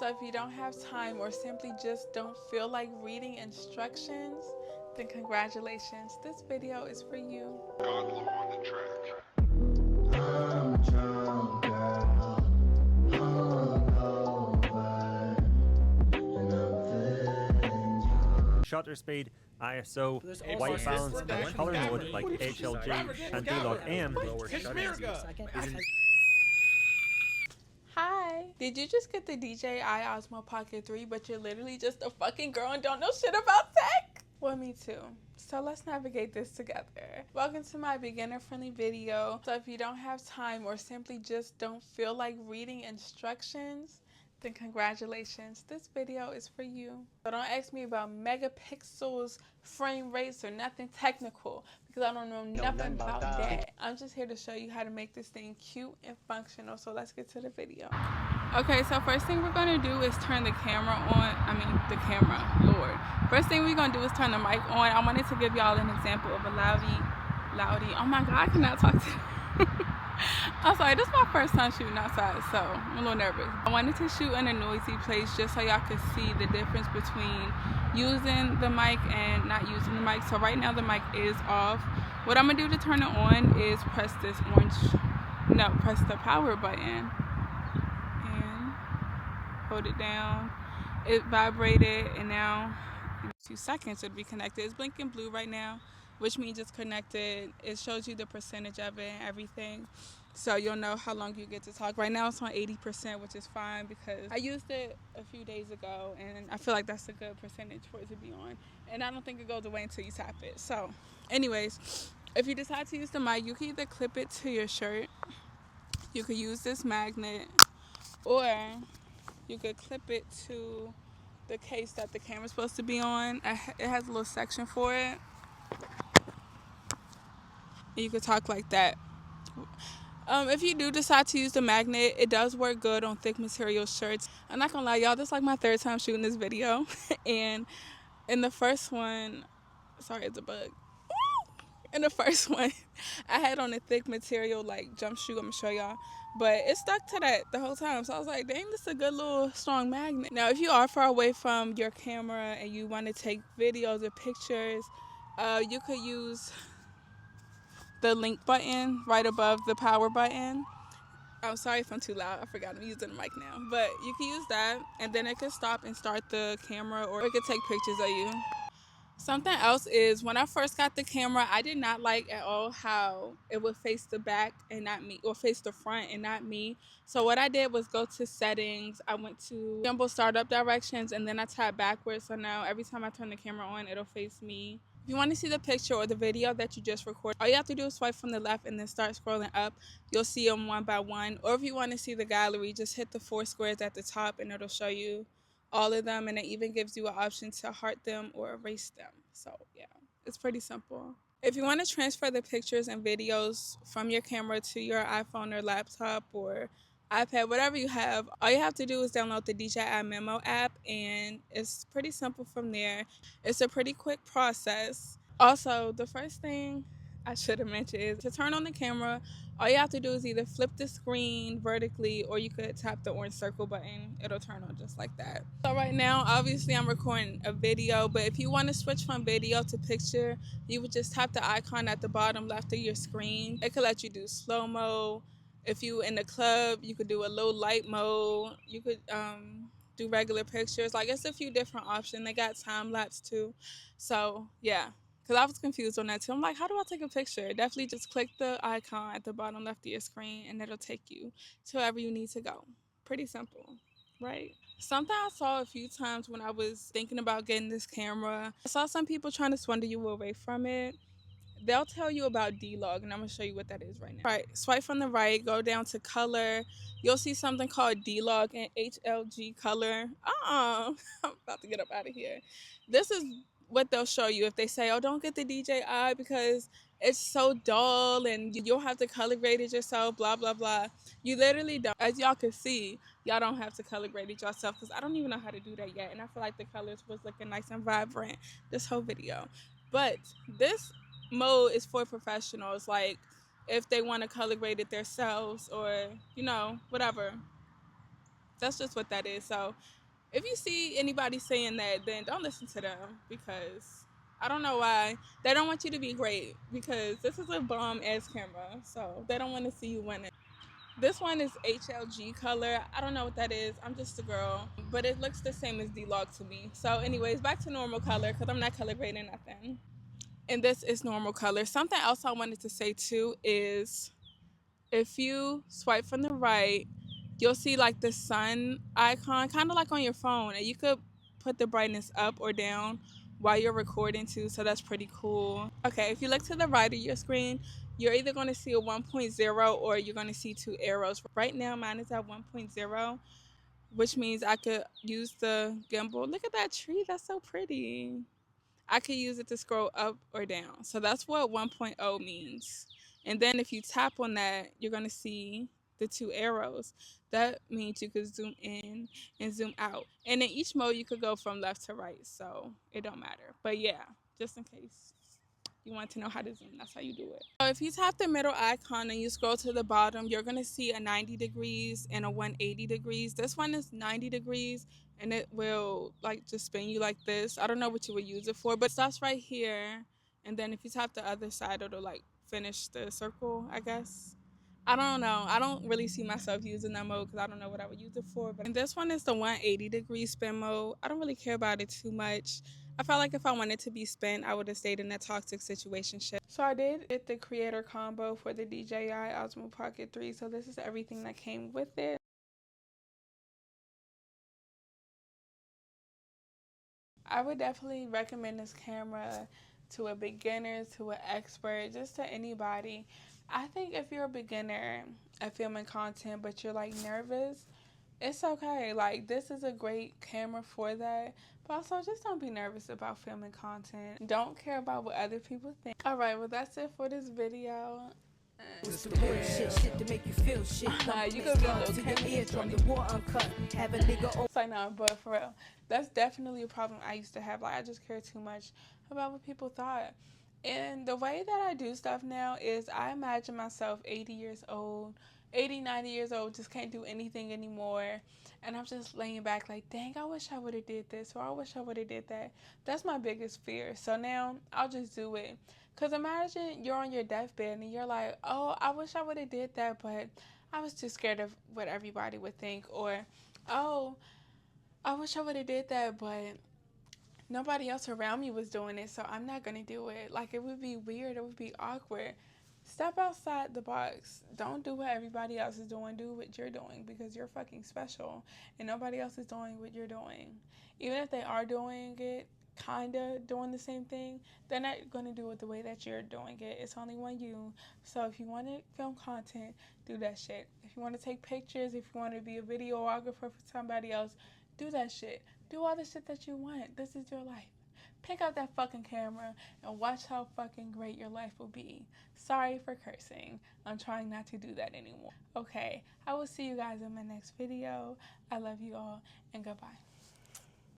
So if you don't have time or simply just don't feel like reading instructions, then congratulations, this video is for you. Shutter speed, ISO, white balance, and color mode like HLG and D-Log AM. Hi! Did you just get the DJI Osmo Pocket 3 but you're literally just a fucking girl and don't know shit about tech? Well, me too. So let's navigate this together. Welcome to my beginner-friendly video. So if you don't have time or simply just don't feel like reading instructions, then congratulations, this video is for you. So don't ask me about megapixels, frame rates, or nothing technical because I don't know nothing about that. I'm just here to show you how to make this thing cute and functional. So let's get to the video. Okay, so first thing we're gonna do is turn the camera on. The camera, Lord. First thing we're gonna do is turn the mic on. I wanted to give y'all an example of a loudy. Oh my God, I cannot talk to I'm sorry, this is my first time shooting outside, so I'm a little nervous. I wanted to shoot in a noisy place just so y'all could see the difference between using the mic and not using the mic. So right now the mic is off. What I'm gonna do to turn it on is press the power button and hold it down. It vibrated and now in 2 seconds it'll be connected. It's blinking blue right now, which means it's connected. It shows you the percentage of it and everything, so you'll know how long you get to talk. Right now it's on 80%, which is fine because I used it a few days ago and I feel like that's a good percentage for it to be on, and I don't think it goes away until you tap it. So anyways, if you decide to use the mic, you can either clip it to your shirt, you could use this magnet, or you could clip it to the case that the camera's supposed to be on. It has a little section for it. And you could talk like that. If you do decide to use the magnet, it does work good on thick material shirts. I'm not gonna lie, y'all, this is like my 3rd time shooting this video. And in the first one, sorry, it's a bug. In the first one, I had on a thick material like jumpsuit. I'm gonna show y'all, but it stuck to that the whole time. So I was like, dang, this is a good little strong magnet. Now, if you are far away from your camera and you want to take videos or pictures, you could use the link button right above the power button. I'm sorry if I'm too loud. I forgot I'm using the mic now. But you can use that, and then it can stop and start the camera, or it could take pictures of you. Something else is, when I first got the camera, I did not like at all how it would face the back and not me, or face the front and not me. So what I did was go to settings. I went to gimbal startup directions, and then I tapped backwards. So now every time I turn the camera on, it'll face me. If you want to see the picture or the video that you just recorded, all you have to do is swipe from the left and then start scrolling up. You'll see them one by one. Or if you want to see the gallery, just hit the 4 squares at the top and it'll show you all of them, and it even gives you an option to heart them or erase them. So yeah, it's pretty simple. If you want to transfer the pictures and videos from your camera to your iPhone or laptop or iPad, whatever you have, all you have to do is download the DJI Memo app, and it's pretty simple from there. It's a pretty quick process. Also, the first thing I should have mentioned is to turn on the camera, all you have to do is either flip the screen vertically or you could tap the orange circle button. It'll turn on just like that. So right now, obviously I'm recording a video, but if you want to switch from video to picture, you would just tap the icon at the bottom left of your screen. It could let you do slow-mo. If you in the club, you could do a low light mode. You could do regular pictures. Like, it's a few different options. They got time lapse too. So yeah. Because I was confused on that too. I'm like, how do I take a picture? Definitely just click the icon at the bottom left of your screen and it'll take you to wherever you need to go. Pretty simple, right? Something I saw a few times when I was thinking about getting this camera, I saw some people trying to swindle you away from it. They'll tell you about D-Log, and I'm going to show you what that is right now. All right, swipe from the right, go down to color. You'll see something called D-Log and HLG color. I'm about to get up out of here. This is what they'll show you if they say, oh, don't get the DJI because it's so dull and you'll have to color grade it yourself, blah, blah, blah. You literally don't. As y'all can see, y'all don't have to color grade it yourself because I don't even know how to do that yet. And I feel like the colors was looking nice and vibrant this whole video. But this mode is for professionals, like if they want to color grade it themselves or, you know, whatever. That's just what that is. So if you see anybody saying that, then don't listen to them, because I don't know why. They don't want you to be great, because this is a bomb ass camera. So they don't want to see you winning. This one is HLG color. I don't know what that is. I'm just a girl. But it looks the same as D-Log to me. So anyways, back to normal color, because I'm not color grading nothing. And this is normal color. Something else I wanted to say too is, if you swipe from the right, you'll see like the sun icon, kind of like on your phone, and you could put the brightness up or down while you're recording too, so that's pretty cool. Okay, if you look to the right of your screen, you're either going to see a 1.0 or you're going to see two arrows. Right now mine is at 1.0, which means I could use the gimbal. Look at that tree, that's so pretty. I could use it to scroll up or down. So that's what 1.0 means. And then if you tap on that, you're going to see the two arrows. That means you could zoom in and zoom out. And in each mode, you could go from left to right. So it don't matter. But yeah, just in case you want to know how to zoom, that's how you do it. So if you tap the middle icon and you scroll to the bottom, you're going to see a 90 degrees and a 180 degrees. This one is 90 degrees, and it will like just spin you like this. I don't know what you would use it for, but it stops right here. And then if you tap the other side, it'll like finish the circle, I guess. I don't know. I don't really see myself using that mode because I don't know what I would use it for. And this one is the 180 degree spin mode. I don't really care about it too much. I felt like if I wanted to be spent, I would have stayed in a toxic situation. So I did get the creator combo for the DJI Osmo Pocket 3. So this is everything that came with it. I would definitely recommend this camera to a beginner, to an expert, just to anybody. I think if you're a beginner at filming content but you're like nervous, it's okay. Like, this is a great camera for that. But also, just don't be nervous about filming content. Don't care about what other people think. Alright, well, that's it for this video. It's the real shit to make you feel shit. You could be a little camera. It's like, no, but for real, that's definitely a problem I used to have. Like, I just care too much about what people thought. And the way that I do stuff now is I imagine myself 80 years old, 80, 90 years old, just can't do anything anymore. And I'm just laying back like, dang, I wish I would have did this, or I wish I would have did that. That's my biggest fear. So now I'll just do it. Because imagine you're on your deathbed and you're like, oh, I wish I would have did that, but I was too scared of what everybody would think. Or, oh, I wish I would have did that, but nobody else around me was doing it, so I'm not going to do it. Like, it would be weird. It would be awkward. Step outside the box. Don't do what everybody else is doing. Do what you're doing, because you're fucking special and nobody else is doing what you're doing. Even if they are doing it, kind of doing the same thing, they're not going to do it the way that you're doing it. It's only one you. So if you want to film content, do that shit. If you want to take pictures, if you want to be a videographer for somebody else, do that shit. Do all the shit that you want. This is your life. Pick up that fucking camera and watch how fucking great your life will be. Sorry for cursing. I'm trying not to do that anymore. Okay, I will see you guys in my next video. I love you all, and goodbye.